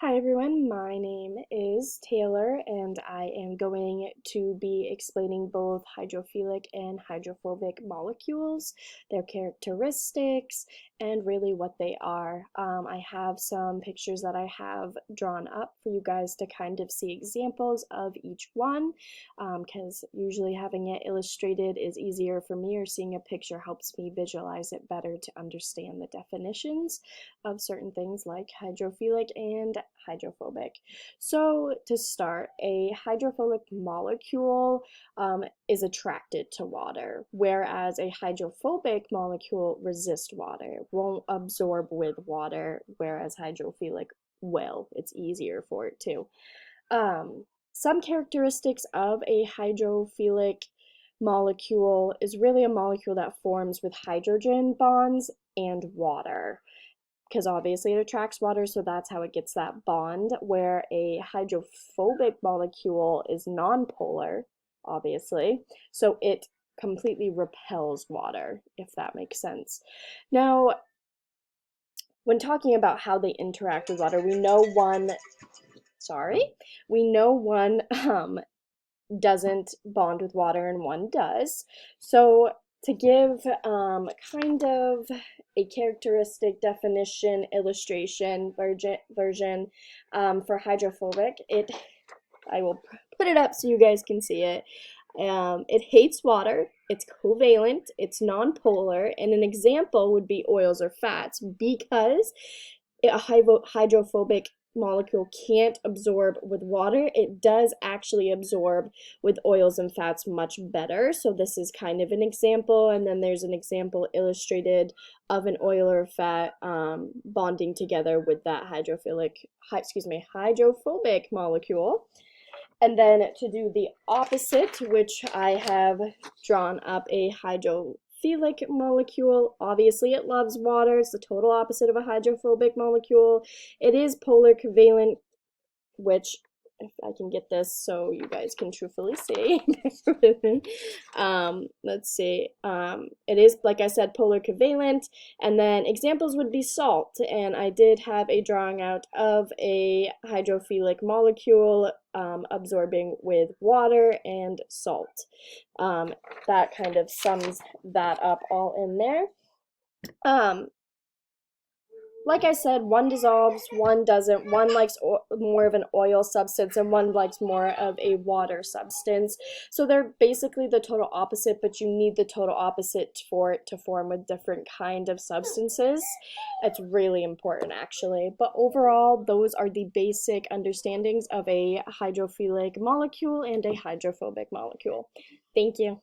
Hi everyone, my name is Taylor and I am going to be explaining both hydrophilic and hydrophobic molecules, their characteristics, and really what they are. I have some pictures that I have drawn up for you guys to kind of see examples of each one, because usually having it illustrated is easier for me, or seeing a picture helps me visualize it better to understand the definitions of certain things like hydrophilic and hydrophobic. So to start, a hydrophobic molecule is attracted to water, whereas a hydrophobic molecule resists water, won't absorb with water, whereas hydrophilic will. It's easier for it to. Some characteristics of a hydrophilic molecule is really a molecule that forms with hydrogen bonds and water, because obviously it attracts water, so that's how it gets that bond, where a hydrophobic molecule is nonpolar, obviously, so it completely repels water, if that makes sense. Now, when talking about how they interact with water, we know one doesn't bond with water and one does. So to give kind of a characteristic definition illustration version for hydrophobic, I will put it up so you guys can see it. It hates water, it's covalent, it's nonpolar, and an example would be oils or fats, because a hydrophobic molecule can't absorb with water. It does actually absorb with oils and fats much better. So this is kind of an example, and then there's an example illustrated of an oil or fat bonding together with that hydrophobic molecule. And then to do the opposite, which I have drawn up a hydrophilic molecule. Obviously, it loves water. It's the total opposite of a hydrophobic molecule. It is polar covalent, which, if I can get this so you guys can truthfully see. Let's see. It is, like I said, polar covalent. And then examples would be salt. And I did have a drawing out of a hydrophilic molecule absorbing with water and salt. That kind of sums that up all in there. Like I said, one dissolves, one doesn't. One likes more of an oil substance and one likes more of a water substance. So they're basically the total opposite, but you need the total opposite for it to form with different kind of substances. It's really important, actually. But overall, those are the basic understandings of a hydrophilic molecule and a hydrophobic molecule. Thank you.